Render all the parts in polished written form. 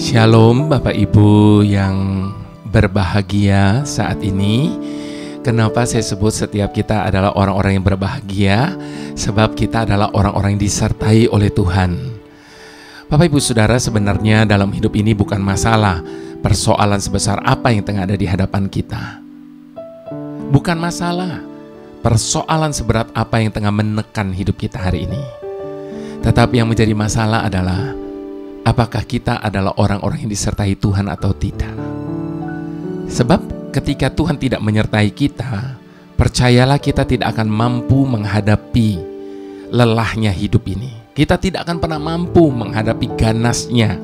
Shalom Bapak Ibu yang berbahagia saat ini. Kenapa saya sebut setiap kita adalah orang-orang yang berbahagia? Sebab kita adalah orang-orang yang disertai oleh Tuhan. Bapak Ibu Saudara, sebenarnya dalam hidup ini bukan masalah persoalan sebesar apa yang tengah ada di hadapan kita. Bukan masalah persoalan seberat apa yang tengah menekan hidup kita hari ini. Tetapi yang menjadi masalah adalah apakah kita adalah orang-orang yang disertai Tuhan atau tidak. Sebab ketika Tuhan tidak menyertai kita, percayalah kita tidak akan mampu menghadapi lelahnya hidup ini. Kita tidak akan pernah mampu menghadapi ganasnya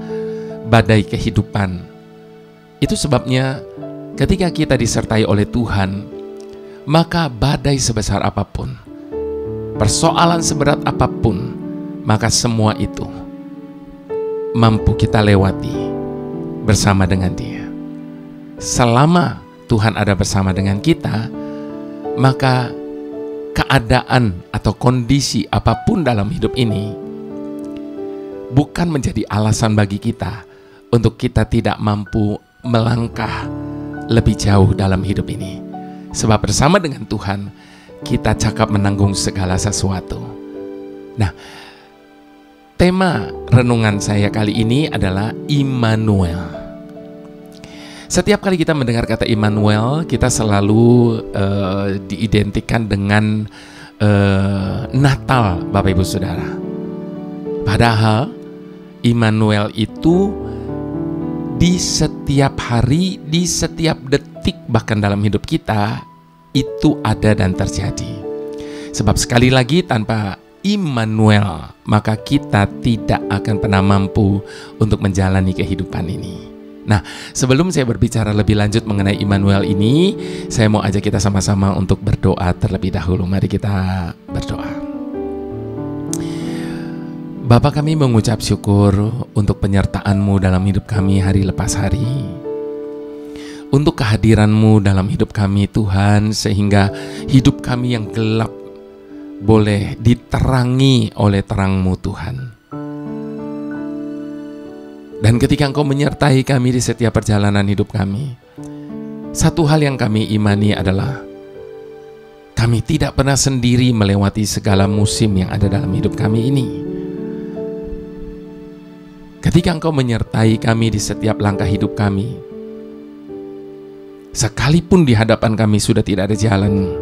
badai kehidupan. Itu sebabnya ketika kita disertai oleh Tuhan, maka badai sebesar apapun, persoalan seberat apapun, maka semua itu mampu kita lewati bersama dengan Dia. Selama Tuhan ada bersama dengan kita, maka keadaan atau kondisi apapun dalam hidup ini bukan menjadi alasan bagi kita untuk kita tidak mampu melangkah lebih jauh dalam hidup ini. Sebab bersama dengan Tuhan, kita cakap menanggung segala sesuatu. Nah, tema renungan saya kali ini adalah Immanuel. Setiap kali kita mendengar kata Immanuel, kita selalu diidentikan dengan Natal, Bapak Ibu Saudara. Padahal Immanuel itu di setiap hari, di setiap detik, bahkan dalam hidup kita itu ada dan terjadi. Sebab sekali lagi tanpa Immanuel, maka kita tidak akan pernah mampu untuk menjalani kehidupan ini. Nah, sebelum saya berbicara lebih lanjut mengenai Immanuel ini, saya mau ajak kita sama-sama untuk berdoa terlebih dahulu. Mari kita berdoa. Bapa, kami mengucap syukur untuk penyertaan-Mu dalam hidup kami hari lepas hari. Untuk kehadiran-Mu dalam hidup kami Tuhan, sehingga hidup kami yang gelap boleh diterangi oleh terang-Mu Tuhan. Dan ketika Engkau menyertai kami di setiap perjalanan hidup kami, satu hal yang kami imani adalah kami tidak pernah sendiri melewati segala musim yang ada dalam hidup kami ini. Ketika Engkau menyertai kami di setiap langkah hidup kami, sekalipun di hadapan kami sudah tidak ada jalan,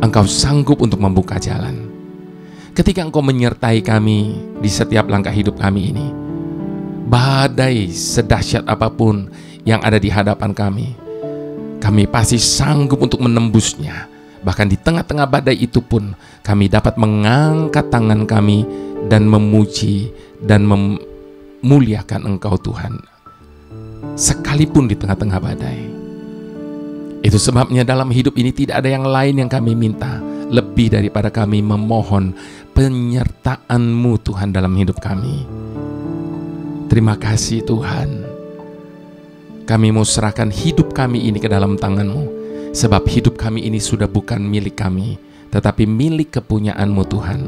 Engkau sanggup untuk membuka jalan. Ketika Engkau menyertai kami di setiap langkah hidup kami ini, badai sedahsyat apapun yang ada di hadapan kami pasti sanggup untuk menembusnya. Bahkan di tengah-tengah badai itu pun kami dapat mengangkat tangan kami dan memuji dan memuliakan Engkau Tuhan, sekalipun di tengah-tengah badai. Itu sebabnya dalam hidup ini tidak ada yang lain yang kami minta lebih daripada kami memohon penyertaan-Mu Tuhan dalam hidup kami. Terima kasih Tuhan. Kami mau serahkan hidup kami ini ke dalam tangan-Mu, sebab hidup kami ini sudah bukan milik kami, tetapi milik kepunyaan-Mu Tuhan.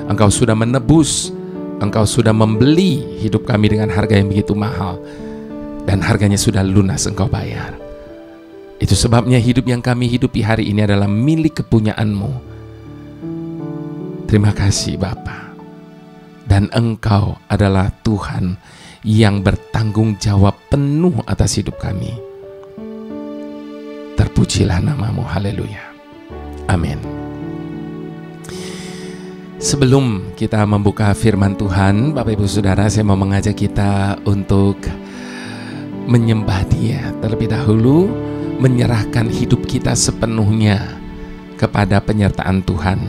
Engkau sudah menebus, Engkau sudah membeli hidup kami dengan harga yang begitu mahal, dan harganya sudah lunas Engkau bayar. Itu sebabnya hidup yang kami hidupi hari ini adalah milik kepunyaan-Mu. Terima kasih Bapa. Dan Engkau adalah Tuhan yang bertanggung jawab penuh atas hidup kami. Terpujilah nama-Mu, haleluya. Amin. Sebelum kita membuka firman Tuhan, Bapak Ibu Saudara, saya mau mengajak kita untuk menyembah Dia terlebih dahulu, menyerahkan hidup kita sepenuhnya kepada penyertaan Tuhan.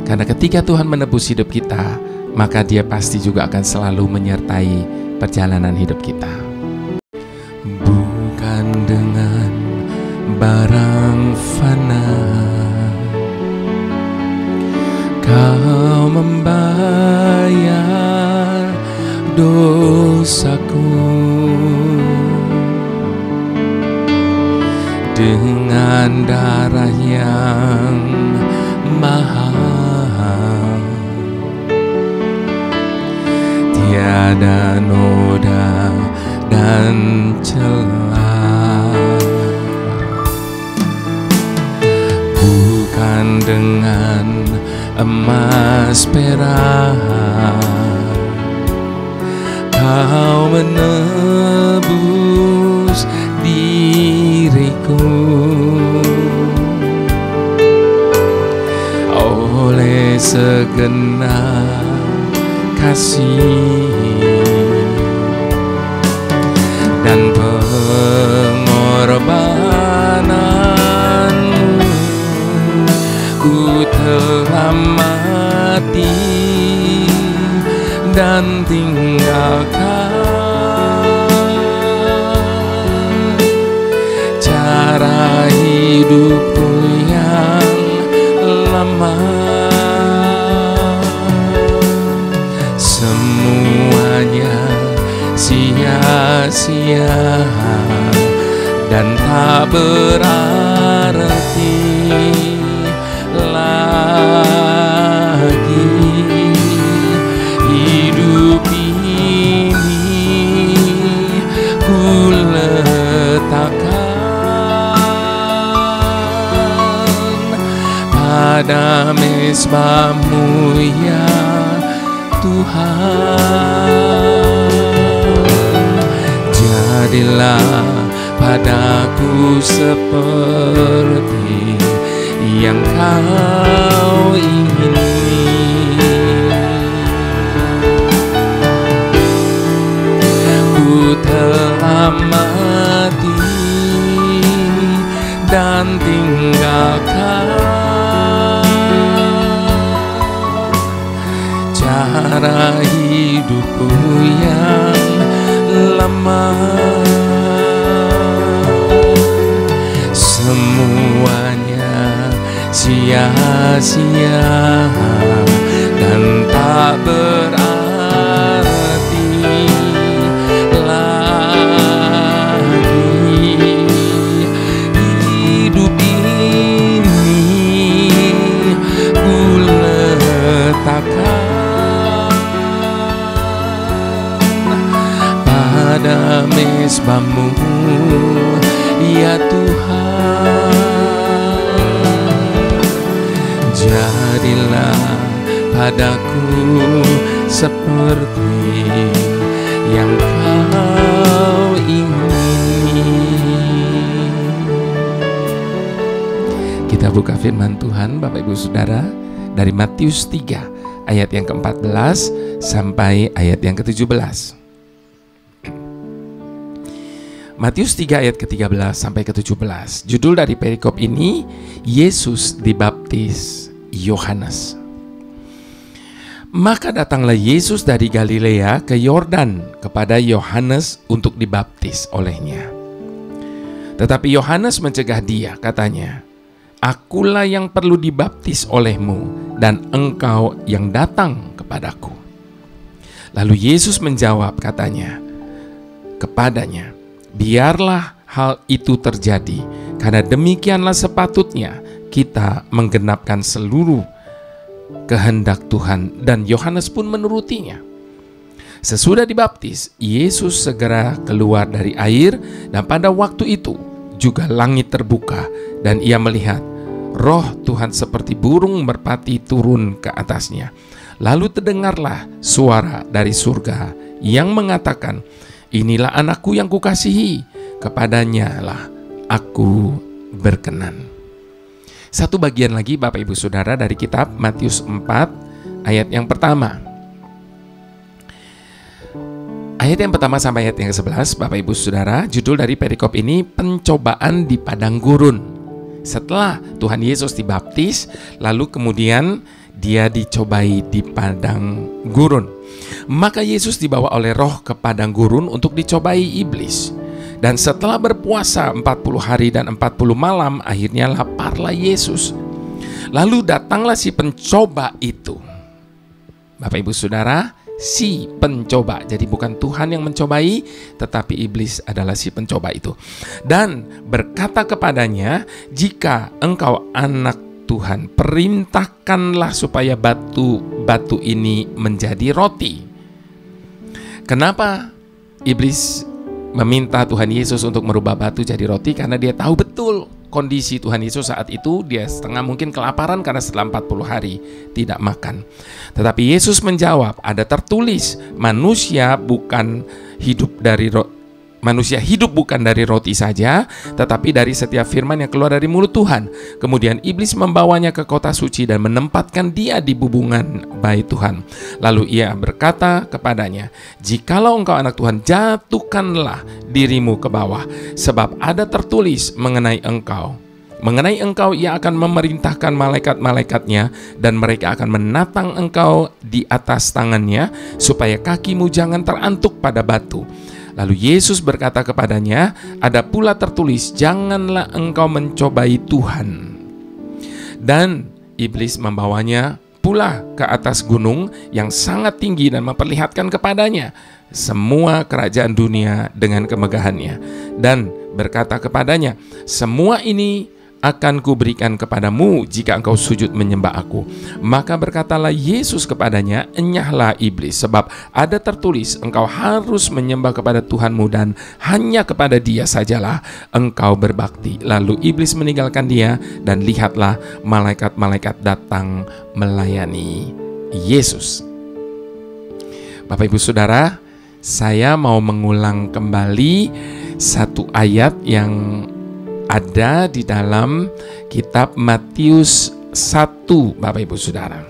Karena ketika Tuhan menebus hidup kita, maka Dia pasti juga akan selalu menyertai perjalanan hidup kita. Bukan dengan barang fana Kau membayar dosaku, dengan darah yang mahal. Tiada noda dan celah, bukan dengan emas perak Kau menebus diriku. Oleh segenap kasih dan pengorbananmu, ku telah mati dan tinggalkan cara hidupku yang lama. Semuanya sia-sia dan tak berarti lagi. Hidup ini ku letakkan pada mezbah-Mu ya Tuhan. Jadilah padaku seperti yang Kau ingini. Ku telah mati dan tinggalkan cara hidupku yang lama. Semuanya sia-sia dan tak berarti lagi. Hidup ini ku letakkan pada mezbah-Mu ya Tuhan. Jadilah padaku seperti yang Kau ingini. Kita buka firman Tuhan Bapak Ibu Saudara dari Matius 3 ayat yang ke-14 sampai ayat yang ke-17. Matius 3 ayat ke-13 sampai ke-17. Judul dari perikop ini, Yesus dibaptis Yohanes. Maka datanglah Yesus dari Galilea ke Yordan kepada Yohanes untuk dibaptis olehnya. Tetapi Yohanes mencegah dia, katanya, "Akulah yang perlu dibaptis olehmu, dan engkau yang datang kepadaku." Lalu Yesus menjawab, katanya kepadanya, "Biarlah hal itu terjadi, karena demikianlah sepatutnya kita menggenapkan seluruh kehendak Tuhan." Dan Yohanes pun menurutinya. Sesudah dibaptis, Yesus segera keluar dari air, dan pada waktu itu juga langit terbuka, dan ia melihat Roh Tuhan seperti burung merpati turun ke atasnya. Lalu terdengarlah suara dari surga yang mengatakan, "Inilah anakku yang kukasihi, kepadanya lah aku berkenan." Satu bagian lagi Bapak Ibu Saudara dari kitab Matius 4 ayat yang pertama. Ayat yang pertama sampai ayat yang ke-11 Bapak Ibu Saudara, judul dari perikop ini pencobaan di padang gurun. Setelah Tuhan Yesus dibaptis, lalu kemudian dia dicobai di padang gurun. Maka Yesus dibawa oleh Roh ke padang gurun untuk dicobai iblis. Dan setelah berpuasa 40 hari dan 40 malam, akhirnya laparlah Yesus. Lalu datanglah si pencoba itu. Bapak Ibu Saudara, si pencoba. Jadi bukan Tuhan yang mencobai, tetapi iblis adalah si pencoba itu. Dan berkata kepadanya, "Jika engkau anak Tuhan, perintahkanlah supaya batu ini menjadi roti." Kenapa iblis meminta Tuhan Yesus untuk merubah batu jadi roti karena dia tahu betul kondisi Tuhan Yesus saat itu. Dia setengah mungkin kelaparan karena setelah 40 hari tidak makan. Tetapi Yesus menjawab, ada tertulis, manusia hidup bukan dari roti saja, tetapi dari setiap firman yang keluar dari mulut Tuhan. Kemudian iblis membawanya ke kota suci dan menempatkan dia di bubungan bait Tuhan. Lalu ia berkata kepadanya, jikalau engkau anak Tuhan, jatuhkanlah dirimu ke bawah, sebab ada tertulis mengenai engkau, ia akan memerintahkan malaikat-malaikatnya, dan mereka akan menatang engkau di atas tangannya, supaya kakimu jangan terantuk pada batu. Lalu Yesus berkata kepadanya, ada pula tertulis, janganlah engkau mencobai Tuhan. Dan iblis membawanya pula ke atas gunung yang sangat tinggi dan memperlihatkan kepadanya semua kerajaan dunia dengan kemegahannya. Dan berkata kepadanya, semua ini akan kuberikan kepadamu jika engkau sujud menyembah aku. Maka berkatalah Yesus kepadanya, enyahlah iblis, sebab ada tertulis, engkau harus menyembah kepada Tuhanmu dan hanya kepada Dia sajalah engkau berbakti. Lalu iblis meninggalkan dia, dan lihatlah malaikat-malaikat datang melayani Yesus. Bapak Ibu Saudara, saya mau mengulang kembali satu ayat yang ada di dalam kitab Matius 1, Bapak Ibu Saudara.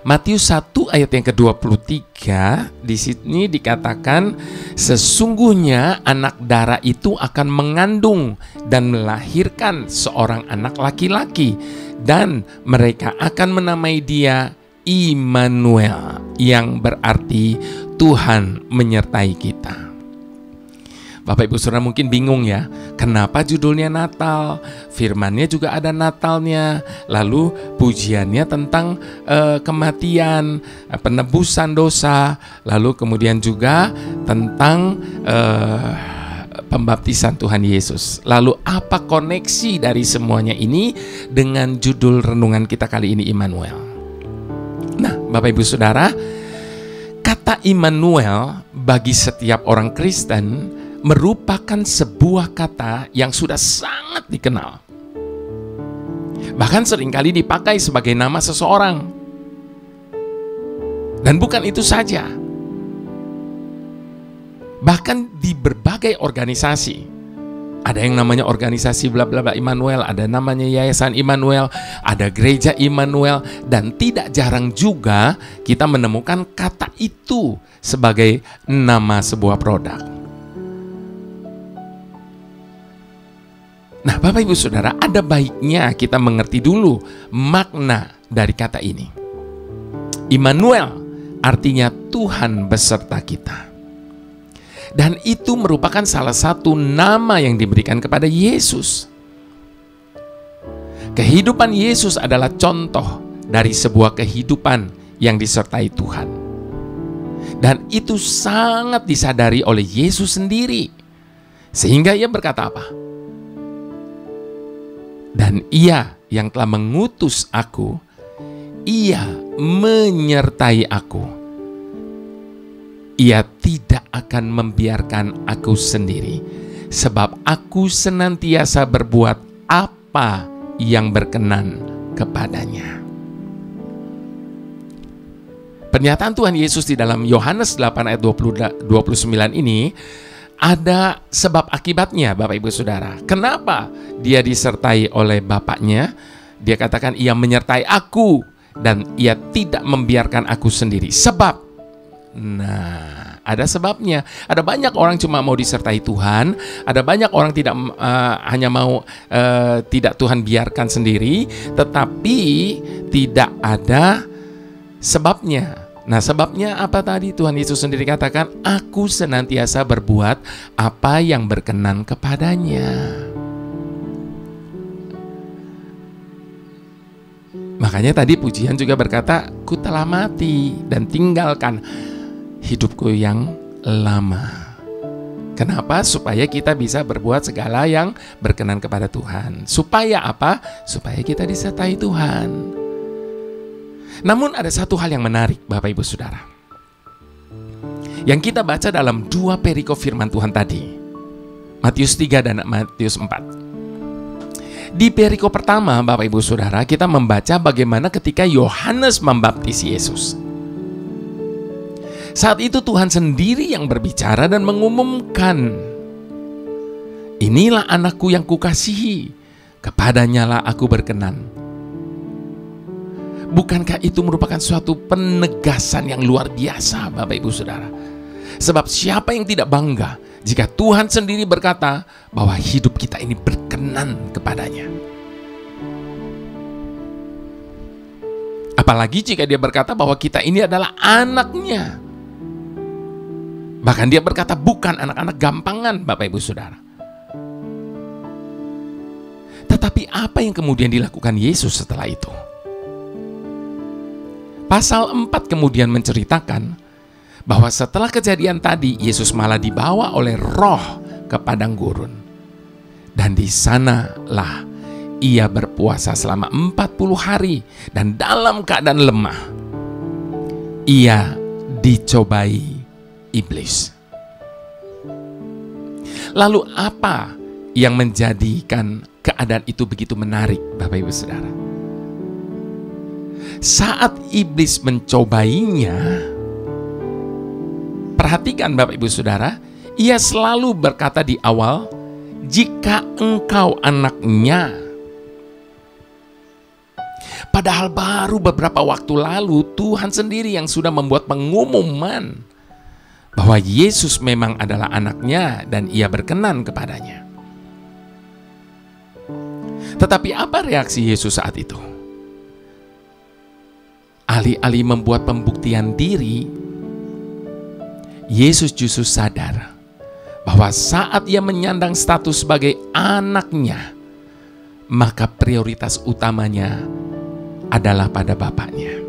Matius 1 ayat yang ke-23, di sini dikatakan, sesungguhnya anak darah itu akan mengandung dan melahirkan seorang anak laki-laki, dan mereka akan menamai dia Immanuel, yang berarti Tuhan menyertai kita. Bapak Ibu Saudara mungkin bingung ya, kenapa judulnya Natal? Firmannya juga ada Natalnya. Lalu pujiannya tentang kematian, penebusan dosa. Lalu kemudian juga tentang pembaptisan Tuhan Yesus. Lalu apa koneksi dari semuanya ini dengan judul renungan kita kali ini, Immanuel? Nah, Bapak Ibu Saudara, kata Immanuel bagi setiap orang Kristen merupakan sebuah kata yang sudah sangat dikenal. Bahkan seringkali dipakai sebagai nama seseorang. Dan bukan itu saja. Bahkan di berbagai organisasi. Ada yang namanya organisasi bla bla bla Immanuel, ada namanya Yayasan Immanuel, ada Gereja Immanuel, dan tidak jarang juga kita menemukan kata itu sebagai nama sebuah produk. Nah, Bapak Ibu Saudara, ada baiknya kita mengerti dulu makna dari kata ini. Immanuel artinya Tuhan beserta kita. Dan itu merupakan salah satu nama yang diberikan kepada Yesus. Kehidupan Yesus adalah contoh dari sebuah kehidupan yang disertai Tuhan. Dan itu sangat disadari oleh Yesus sendiri. Sehingga ia berkata apa? Dan ia yang telah mengutus aku, ia menyertai aku. Ia tidak akan membiarkan aku sendiri, sebab aku senantiasa berbuat apa yang berkenan kepadanya. Pernyataan Tuhan Yesus di dalam Yohanes 8 ayat 29 ini ada sebab akibatnya, Bapak Ibu Saudara. Kenapa dia disertai oleh Bapaknya? Dia katakan ia menyertai aku dan ia tidak membiarkan aku sendiri. Sebab, nah, ada sebabnya. Ada banyak orang cuma mau disertai Tuhan. Ada banyak orang tidak hanya mau tidak Tuhan biarkan sendiri, tetapi tidak ada sebabnya. Nah, sebabnya apa tadi? Tuhan Yesus sendiri katakan, aku senantiasa berbuat apa yang berkenan kepadanya. Makanya tadi pujian juga berkata, ku telah mati dan tinggalkan hidupku yang lama. Kenapa? Supaya kita bisa berbuat segala yang berkenan kepada Tuhan. Supaya apa? Supaya kita disertai Tuhan. Namun ada satu hal yang menarik, Bapak Ibu Saudara. yang kita baca dalam dua perikop firman Tuhan tadi, Matius 3 dan Matius 4. Di perikop pertama, Bapak Ibu Saudara, kita membaca bagaimana ketika Yohanes membaptis Yesus. Saat itu Tuhan sendiri yang berbicara dan mengumumkan, "Inilah anakku yang kukasihi, kepadanya lah aku berkenan." Bukankah itu merupakan suatu penegasan yang luar biasa, Bapak Ibu Saudara? Sebab siapa yang tidak bangga jika Tuhan sendiri berkata bahwa hidup kita ini berkenan kepadanya? Apalagi jika dia berkata bahwa kita ini adalah anaknya. Bahkan dia berkata bukan anak-anak gampangan, Bapak Ibu Saudara. Tetapi apa yang kemudian dilakukan Yesus setelah itu? Pasal 4 kemudian menceritakan bahwa setelah kejadian tadi, Yesus malah dibawa oleh Roh ke padang gurun. Dan di sanalah ia berpuasa selama 40 hari. Dan dalam keadaan lemah, ia dicobai iblis. Lalu apa yang menjadikan keadaan itu begitu menarik, Bapak Ibu Saudara? Saat iblis mencobainya, perhatikan Bapak Ibu Saudara, ia selalu berkata di awal, "Jika engkau anaknya." Padahal baru beberapa waktu lalu Tuhan sendiri yang sudah membuat pengumuman bahwa Yesus memang adalah anaknya dan ia berkenan kepadanya. Tetapi apa reaksi Yesus saat itu? Alih-alih membuat pembuktian diri, Yesus justru sadar bahwa saat ia menyandang status sebagai anaknya, maka prioritas utamanya adalah pada Bapaknya.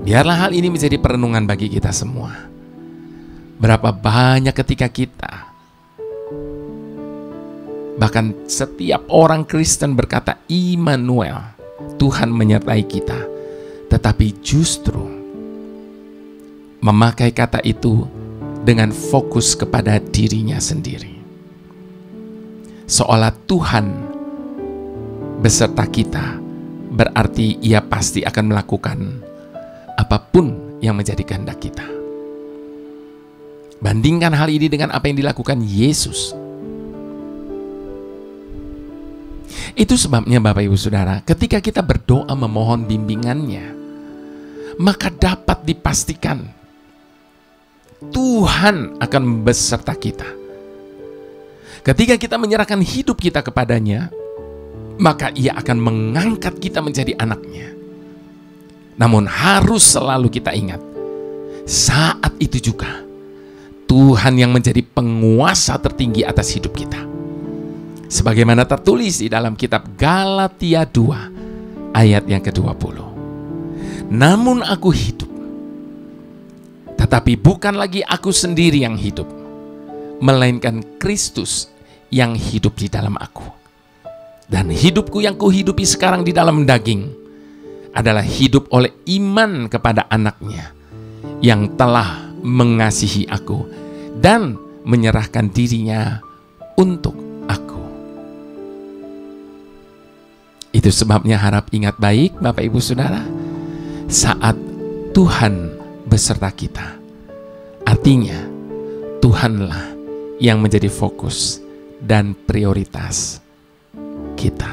Biarlah hal ini menjadi perenungan bagi kita semua. Berapa banyak ketika kita, bahkan setiap orang Kristen berkata Immanuel, Tuhan menyertai kita, tetapi justru memakai kata itu dengan fokus kepada dirinya sendiri. Seolah Tuhan beserta kita, berarti ia pasti akan melakukan apapun yang menjadi kehendak kita. Bandingkan hal ini dengan apa yang dilakukan Yesus. Itu sebabnya Bapak Ibu Saudara, ketika kita berdoa memohon bimbingannya, maka dapat dipastikan Tuhan akan beserta kita. Ketika kita menyerahkan hidup kita kepadanya, maka ia akan mengangkat kita menjadi anaknya. Namun harus selalu kita ingat, saat itu juga Tuhan yang menjadi penguasa tertinggi atas hidup kita. Sebagaimana tertulis di dalam kitab Galatia 2 ayat yang ke-20. Namun aku hidup, tetapi bukan lagi aku sendiri yang hidup, melainkan Kristus yang hidup di dalam aku. Dan hidupku yang kuhidupi sekarang di dalam daging adalah hidup oleh iman kepada anaknya yang telah mengasihi aku dan menyerahkan dirinya untuk aku. Itu sebabnya harap ingat baik Bapak Ibu Saudara, saat Tuhan beserta kita, artinya Tuhanlah yang menjadi fokus dan prioritas kita.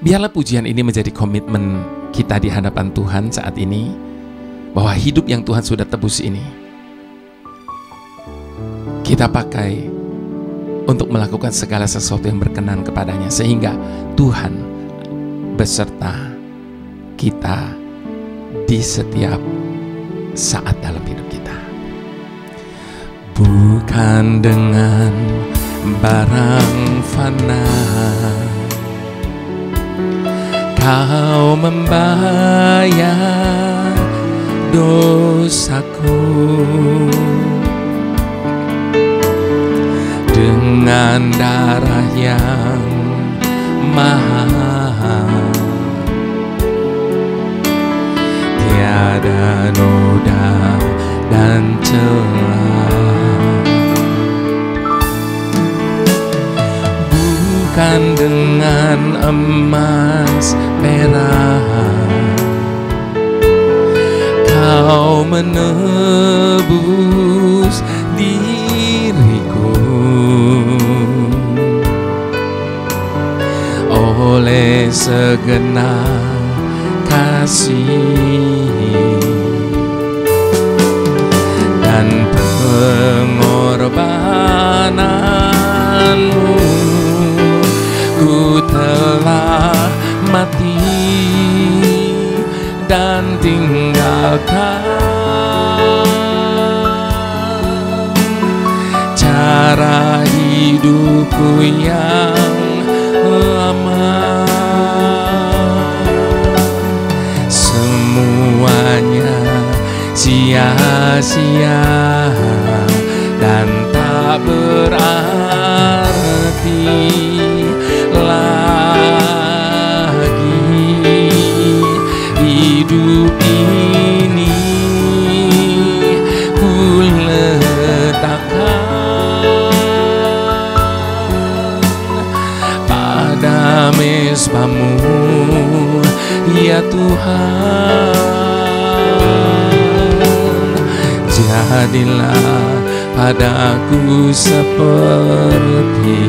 Biarlah pujian ini menjadi komitmen kita di hadapan Tuhan saat ini, bahwa hidup yang Tuhan sudah tebus ini kita pakai untuk melakukan segala sesuatu yang berkenan kepadanya, sehingga Tuhan beserta kita di setiap saat dalam hidup kita. Bukan dengan barang fana Kau membayar dosaku, dengan darah yang mahal. tiada noda dan celah. Bukan dengan emas perak Kau menebus diriku, oleh segenap kasih dan pengorbananmu, ku telah mati dan tinggalkan cara hidupku yang lama. Semuanya sia-sia dan tak berarti lagi. Hidup ini ku letakkan pada mezbamu, ya Tuhan. Jadilah padaku seperti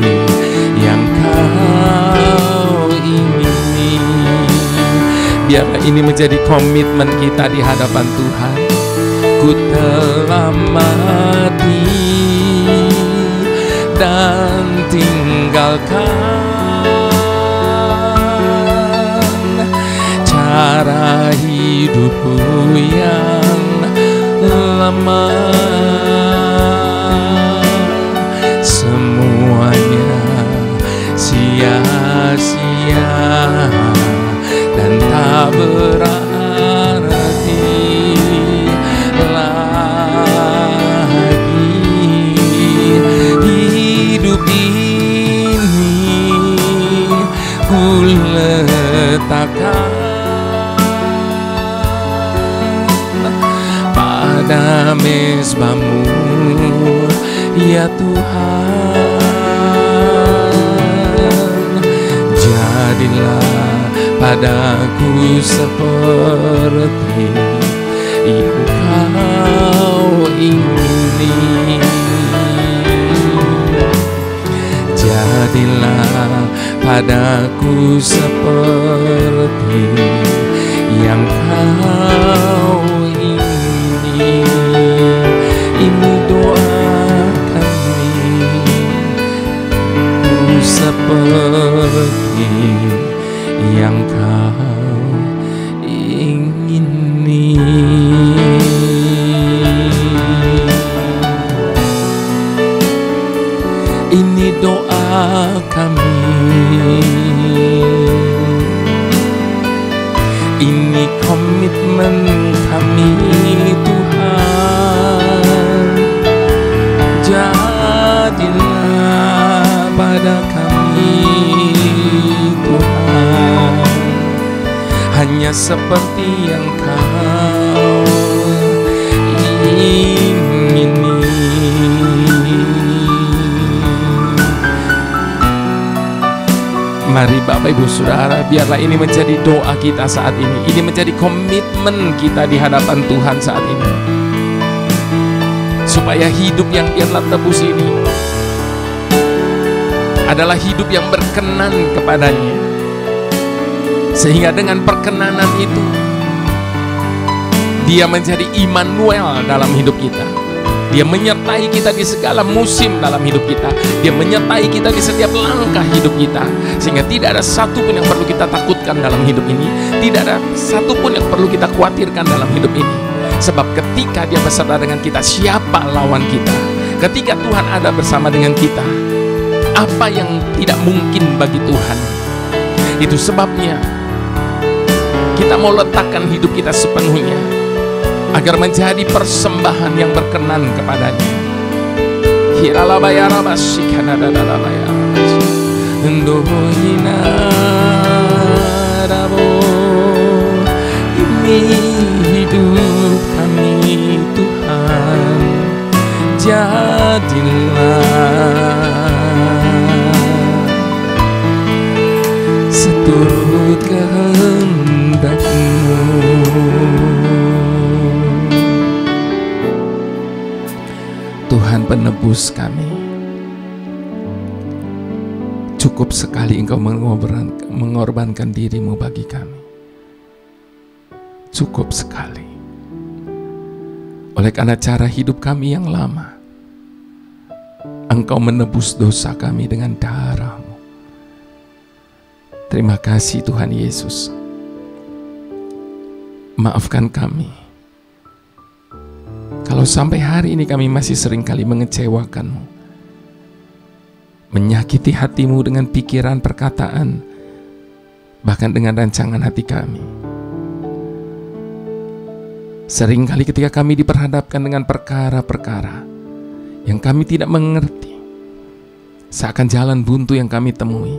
yang Kau ingini. Biarlah ini menjadi komitmen kita di hadapan Tuhan. Ku telah mati dan tinggalkan cara hidupku yang lama. Semuanya sia-sia dan tak berarti lagi. Hidup ini ku letakkan pada mezbamu, ya Tuhan. Jadilah padaku seperti yang Kau ingini. Jadilah padaku seperti yang Kau ingini. Ini doa kami, ku seperti yang Kau ingini. Ini doa kami, ini komitmen kami, Tuhan. Jadilah pada kami, Tuhan, hanya seperti yang Kau ingini. Mari Bapak Ibu Saudara, biarlah ini menjadi doa kita saat ini. Ini menjadi komitmen kita di hadapan Tuhan saat ini, supaya hidup yang dia telah tebus ini adalah hidup yang berkenan kepadanya. Sehingga dengan perkenanan itu, dia menjadi Immanuel dalam hidup kita. Dia menyertai kita di segala musim dalam hidup kita. Dia menyertai kita di setiap langkah hidup kita. Sehingga tidak ada satupun yang perlu kita takutkan dalam hidup ini. Tidak ada satupun yang perlu kita khawatirkan dalam hidup ini. Sebab ketika dia beserta dengan kita, siapa lawan kita? Ketika Tuhan ada bersama dengan kita, apa yang tidak mungkin bagi Tuhan? Itu sebabnya kita mau letakkan hidup kita sepenuhnya agar menjadi persembahan yang berkenan kepadanya. kami, hidup kami Tuhan, jadilah seturut kehendak-Mu. Tuhan penebus kami, cukup sekali Engkau mengorbankan diri-Mu bagi kami. Cukup sekali. Oleh karena cara hidup kami yang lama, Engkau menebus dosa kami dengan darah-Mu. Terima kasih Tuhan Yesus. Maafkan kami kalau sampai hari ini kami masih seringkali mengecewakan-Mu, menyakiti hati-Mu dengan pikiran, perkataan, bahkan dengan rancangan hati kami. Seringkali ketika kami diperhadapkan dengan perkara-perkara yang kami tidak mengerti, seakan jalan buntu yang kami temui,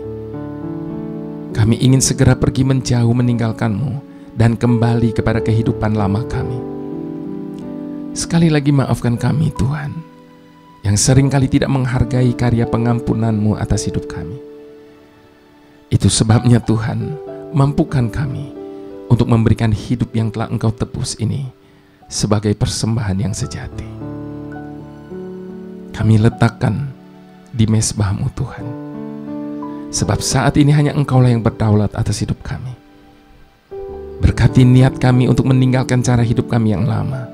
kami ingin segera pergi menjauh meninggalkan-Mu dan kembali kepada kehidupan lama kami. Sekali lagi maafkan kami Tuhan, yang seringkali tidak menghargai karya pengampunan-Mu atas hidup kami. Itu sebabnya Tuhan, mampukan kami untuk memberikan hidup yang telah Engkau tebus ini sebagai persembahan yang sejati. Kami letakkan di mezbah-Mu Tuhan, sebab saat ini hanya Engkaulah yang berdaulat atas hidup kami. Berkati niat kami untuk meninggalkan cara hidup kami yang lama,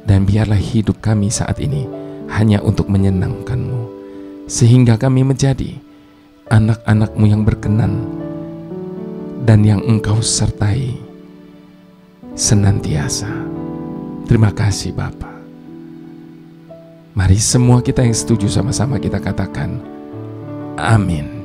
dan biarlah hidup kami saat ini hanya untuk menyenangkan-Mu, sehingga kami menjadi anak-anak-Mu yang berkenan dan yang Engkau sertai senantiasa. Terima kasih Bapa. Mari semua kita yang setuju sama-sama kita katakan amin.